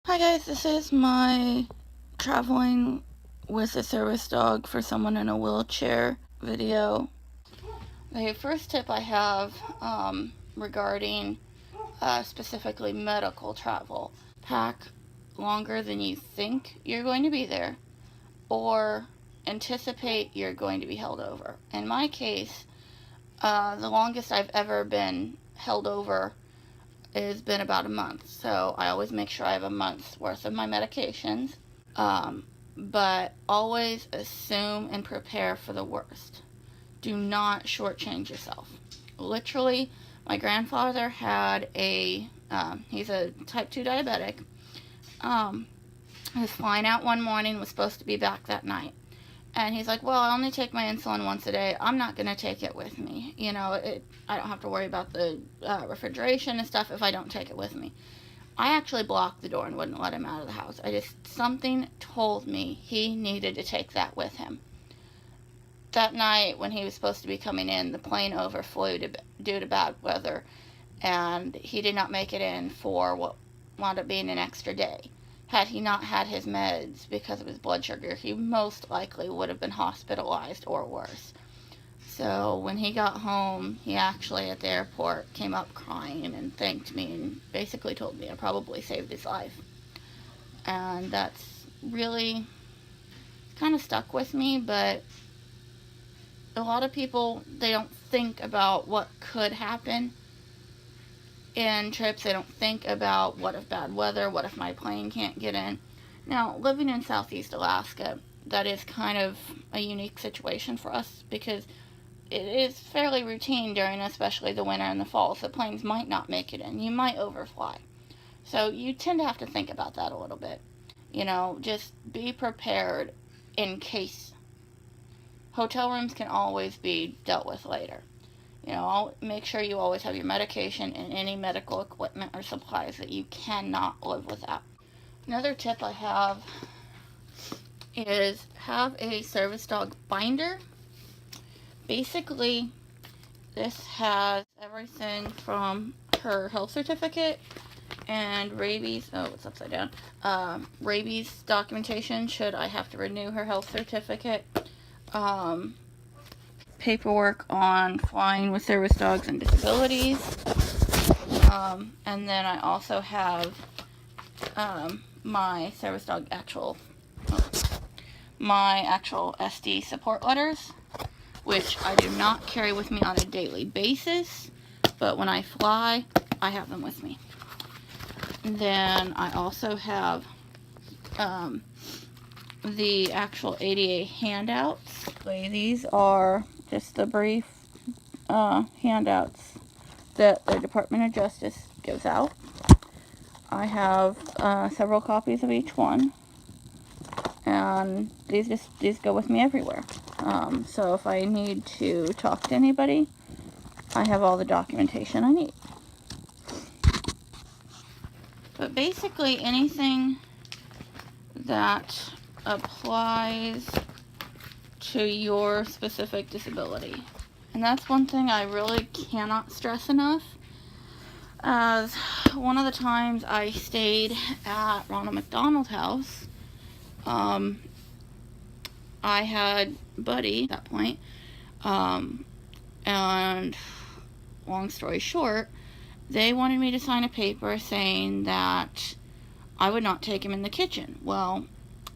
Hi guys, this is my traveling with a service dog for someone in a wheelchair video. The first tip I have regarding specifically medical travel: pack longer than you think you're going to be there, or anticipate you're going to be held over. In my case, the longest I've ever been held over has been about a month, so I always make sure I have a month's worth of my medications. But always assume and prepare for the worst. Do not shortchange yourself. Literally, my grandfather had he's a type 2 diabetic. He was flying out one morning, was supposed to be back that night. And he's like, well, I only take my insulin once a day. I'm not going to take it with me. I don't have to worry about the refrigeration and stuff if I don't take it with me. I actually blocked the door and wouldn't let him out of the house. Something told me he needed to take that with him. That night when he was supposed to be coming in, the plane overflew due to bad weather, and he did not make it in for what wound up being an extra day. Had he not had his meds because of his blood sugar, he most likely would have been hospitalized or worse. So when he got home, he actually at the airport came up crying and thanked me and basically told me I probably saved his life. And that's really kind of stuck with me, but a lot of people, they don't think about what could happen in trips. They don't think about what if bad weather, what if my plane can't get in. Now, living in Southeast Alaska, that is kind of a unique situation for us because it is fairly routine during especially the winter and the fall, so planes might not make it in. You might overfly. So you tend to have to think about that a little bit. Just be prepared in case. Hotel rooms can always be dealt with later. I'll make sure you always have your medication and any medical equipment or supplies that you cannot live without. Another tip I have is have a service dog binder. Basically, this has everything from her health certificate and rabies. Oh, it's upside down. Rabies documentation should I have to renew her health certificate. Paperwork on flying with service dogs and disabilities. And then I also have my service dog my actual SD support letters, which I do not carry with me on a daily basis, but when I fly, I have them with me. And then I also have the actual ADA handouts. These are just the brief handouts that the Department of Justice gives out. I have several copies of each one, and these go with me everywhere. So if I need to talk to anybody, I have all the documentation I need. But basically anything that applies to your specific disability. And that's one thing I really cannot stress enough. As one of the times I stayed at Ronald McDonald House, I had Buddy at that point, and long story short, they wanted me to sign a paper saying that I would not take him in the kitchen. Well,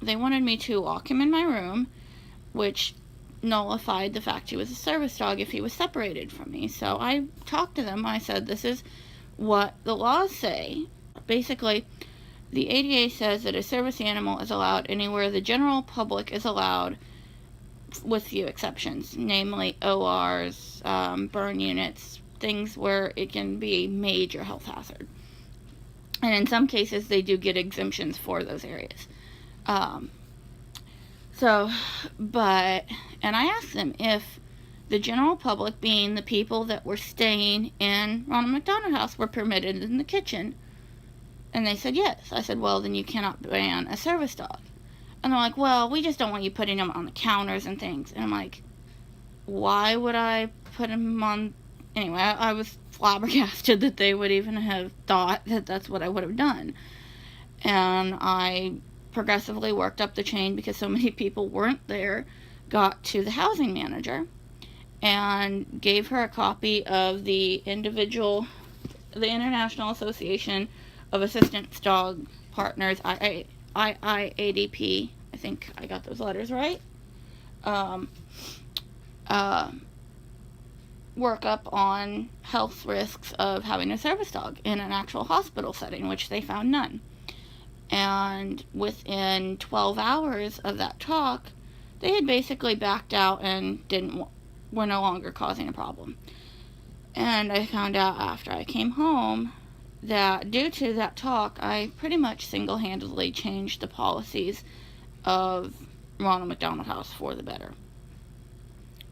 they wanted me to lock him in my room, which nullified the fact he was a service dog if he was separated from me. So I talked to them. I said, this is what the laws say. Basically, the ADA says that a service animal is allowed anywhere the general public is allowed, with few exceptions, namely ORs, burn units, things where it can be a major health hazard. And in some cases, they do get exemptions for those areas. And I asked them if the general public, being the people that were staying in Ronald McDonald House, were permitted in the kitchen. And they said yes. I said, well, then you cannot ban a service dog. And they're like, well, we just don't want you putting them on the counters and things. And I'm like, why would I put them on? Anyway, I was flabbergasted that they would even have thought that that's what I would have done. and I progressively worked up the chain because so many people weren't there, got to the housing manager and gave her a copy of the International Association of Assistance Dog Partners, IADP. I think I got those letters right. Um, uh, Workup on health risks of having a service dog in an actual hospital setting, which they found none. And within 12 hours of that talk, they had basically backed out and were no longer causing a problem. And I found out after I came home that due to that talk, I pretty much single-handedly changed the policies of Ronald McDonald House for the better.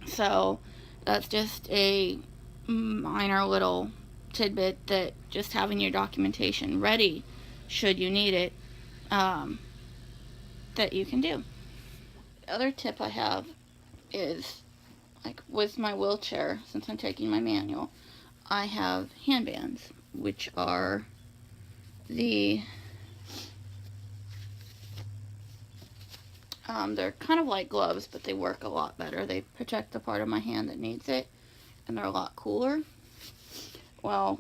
So that's just a minor little tidbit that just having your documentation ready should you need it, that you can do. The other tip I have is, like with my wheelchair, since I'm taking my manual, I have handbands, which are they're kind of like gloves, but they work a lot better. They protect the part of my hand that needs it, and they're a lot cooler. Well,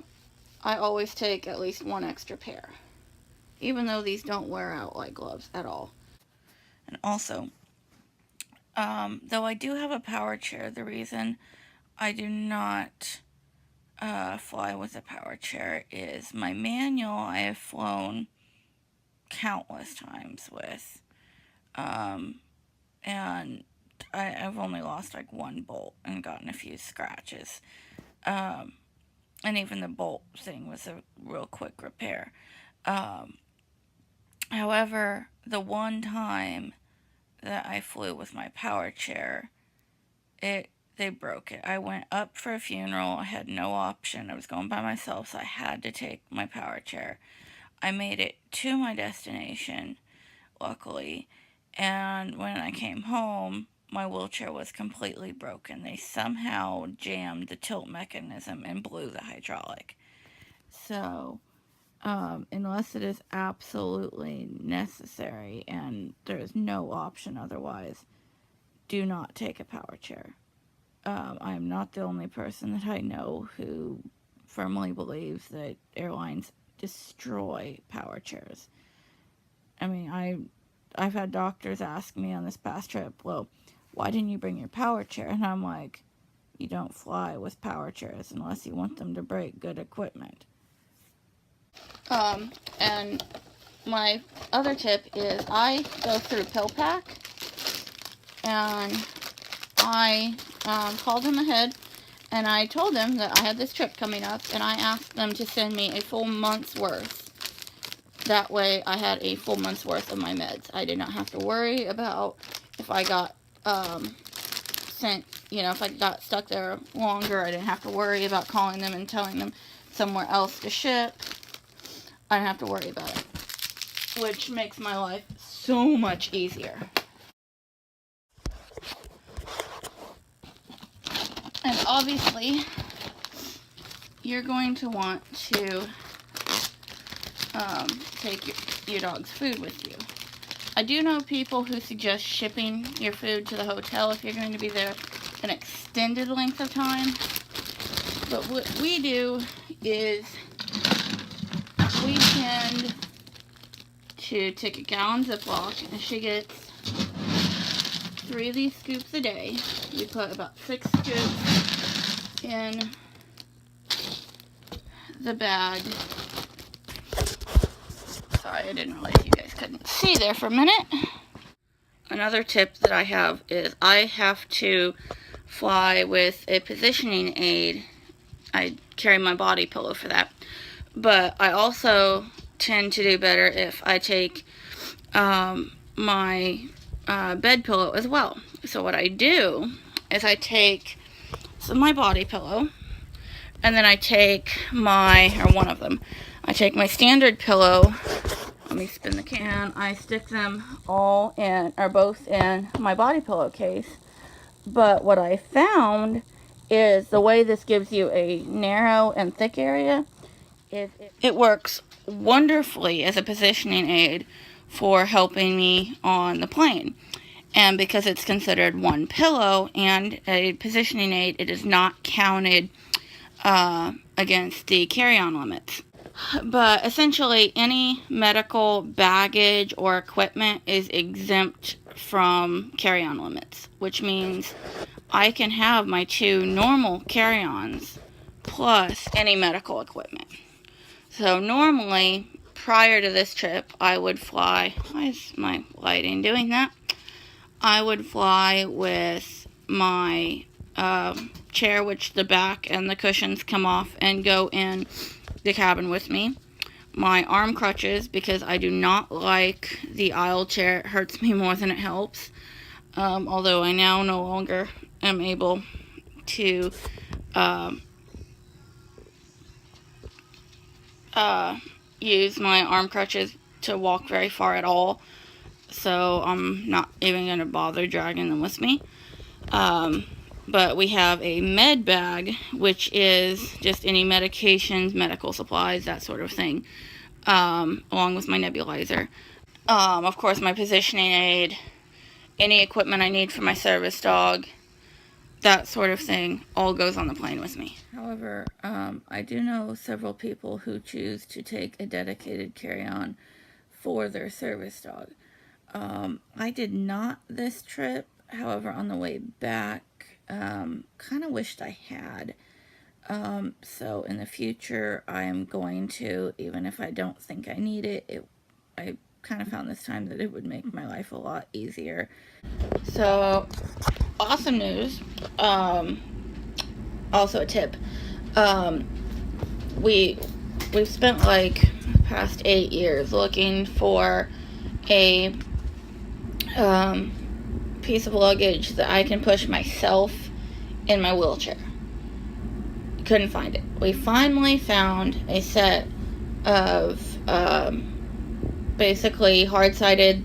I always take at least one extra pair, even though these don't wear out like gloves at all. And also, though I do have a power chair, the reason I do not fly with a power chair is my manual I have flown countless times with, and I've only lost like one bolt and gotten a few scratches, and even the bolt thing was a real quick repair. However, the one time that I flew with my power chair, they broke it. I went up for a funeral. I had no option. I was going by myself, so I had to take my power chair. I made it to my destination, luckily, and when I came home, my wheelchair was completely broken. They somehow jammed the tilt mechanism and blew the hydraulic. So, unless it is absolutely necessary and there is no option otherwise, do not take a power chair. I am not the only person that I know who firmly believes that airlines destroy power chairs. I mean, I've had doctors ask me on this past trip, well, why didn't you bring your power chair? And I'm like, you don't fly with power chairs unless you want them to break good equipment. And my other tip is I go through PillPack, and I called them ahead, and I told them that I had this trip coming up, and I asked them to send me a full month's worth. That way I had a full month's worth of my meds. I did not have to worry about if I got if I got stuck there longer. I didn't have to worry about calling them and telling them somewhere else to ship. I didn't have to worry about it, which makes my life so much easier. And obviously, you're going to want to take your dog's food with you. I do know people who suggest shipping your food to the hotel if you're going to be there an extended length of time. But what we do is we tend to take a gallon Ziploc, and she gets 3 of these scoops a day. We put about 6 scoops in the bag. Sorry, I didn't realize you guys couldn't see there for a minute. Another tip that I have is I have to fly with a positioning aid. I carry my body pillow for that. But I also tend to do better if I take my bed pillow as well. So what I do is I take my body pillow, and then I take one of them. I take my standard pillow. Let me spin the can. I stick them both in my body pillow case. But what I found is the way this gives you a narrow and thick area, it works wonderfully as a positioning aid for helping me on the plane. And because it's considered one pillow and a positioning aid, it is not counted against the carry-on limits. But essentially, any medical baggage or equipment is exempt from carry-on limits, which means I can have my 2 normal carry-ons plus any medical equipment. So normally, prior to this trip, I would fly. Why is my lighting doing that? I would fly with my chair, which the back and the cushions come off and go in the cabin with me. My arm crutches, because I do not like the aisle chair. It hurts me more than it helps. Although I now no longer am able to use my arm crutches to walk very far at all. So I'm not even going to bother dragging them with me. But we have a med bag, which is just any medications, medical supplies, that sort of thing, along with my nebulizer. Of course, my positioning aid, any equipment I need for my service dog, that sort of thing, all goes on the plane with me. However, I do know several people who choose to take a dedicated carry-on for their service dog. I did not this trip. However, on the way back, kind of wished I had. So in the future, I am going to, even if I don't think I need it, I kind of found this time that it would make my life a lot easier. So, awesome news. Also a tip. We've spent like the past 8 years looking for a piece of luggage that I can push myself in my wheelchair. Couldn't find it. We finally found a set of basically hard-sided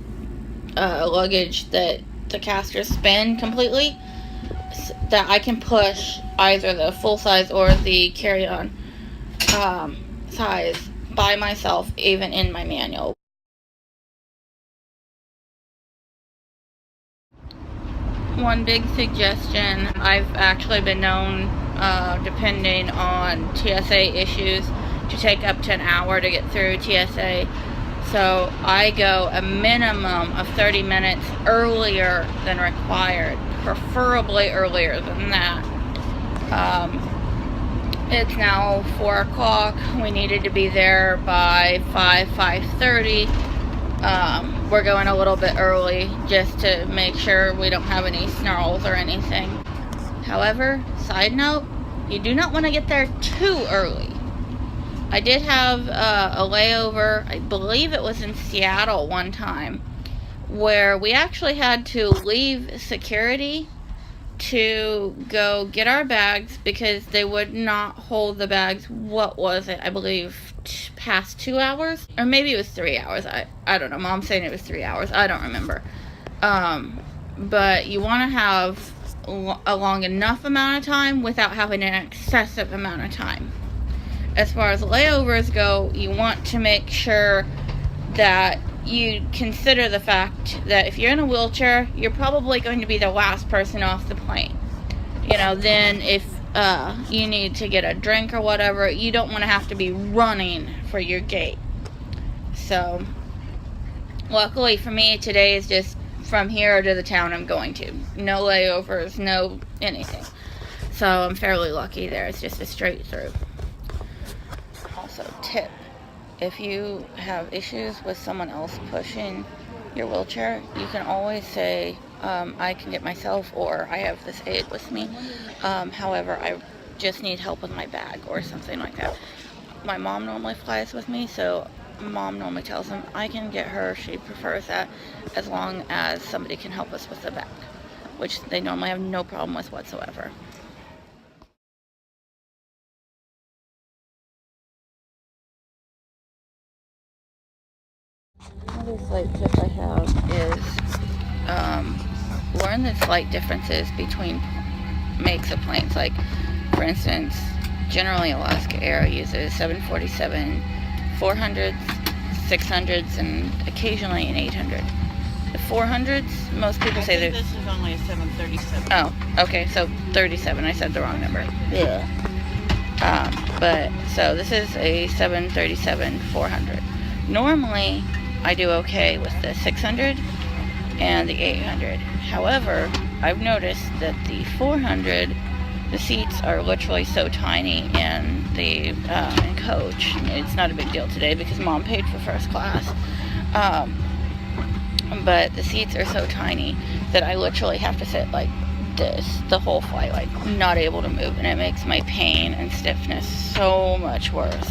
luggage that the casters spin completely, that I can push either the full size or the carry-on size by myself, even in my manual. One big suggestion, I've actually been known, depending on TSA issues, to take up to an hour to get through TSA. So I go a minimum of 30 minutes earlier than required, preferably earlier than that. It's now 4 o'clock. We needed to be there by 5:30. We're going a little bit early just to make sure we don't have any snarls or anything. However, side note, you do not want to get there too early. I did have a layover, I believe it was in Seattle one time, where we actually had to leave security to go get our bags because they would not hold the bags, what was it, I believe past 2 hours, or maybe it was 3 hours. I don't know. Mom's saying it was 3 hours. I don't remember. But you want to have a long enough amount of time without having an excessive amount of time. As far as layovers go, you want to make sure that you consider the fact that if you're in a wheelchair, you're probably going to be the last person off the plane. You know, then if you need to get a drink or whatever, you don't want to have to be running for your gate. So, luckily for me, today is just from here to the town I'm going to. No layovers, no anything. So, I'm fairly lucky there. It's just a straight through. Also, tip. If you have issues with someone else pushing your wheelchair, you can always say, I can get myself, or I have this aid with me. However, I just need help with my bag or something like that. My mom normally flies with me, so Mom normally tells them I can get her. She prefers that as long as somebody can help us with the bag, which they normally have no problem with whatsoever. Another slight tip I have is learn the slight differences between makes of planes. Like, for instance, generally Alaska Air uses 747 400s, 600s, and occasionally an 800. The 400s, most people say they're... this is only a 737. Oh, okay, so 37. I said the wrong number. Yeah. But, so this is a 737 400. Normally, I do okay with the 600 and the 800. However, I've noticed that the 400, the seats are literally so tiny in the in coach. It's not a big deal today because Mom paid for first class. But the seats are so tiny that I literally have to sit like this the whole flight, like not able to move, and it makes my pain and stiffness so much worse.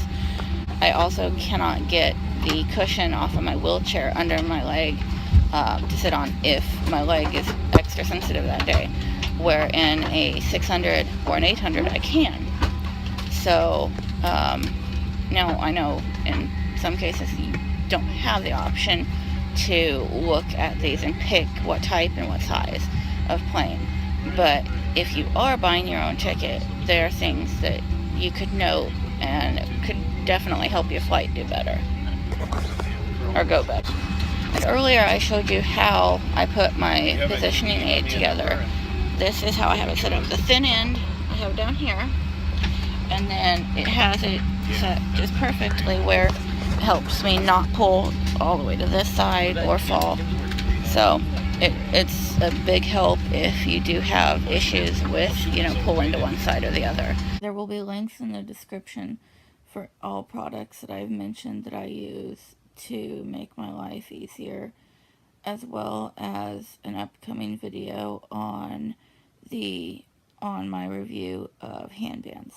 I also cannot get the cushion off of my wheelchair under my leg to sit on if my leg is extra sensitive that day, where in a 600 or an 800 I can. So now I know in some cases you don't have the option to look at these and pick what type and what size of plane, but if you are buying your own ticket, there are things that you could note and could definitely help your flight do better or go better. And earlier I showed you how I put my positioning aid together. This is how I have it set up. The thin end I have down here, and then it has it set just perfectly where it helps me not pull all the way to this side or fall. So it's a big help if you do have issues with, pulling to one side or the other. There will be links in the description for all products that I've mentioned that I use to make my life easier, as well as an upcoming video on my review of handbands.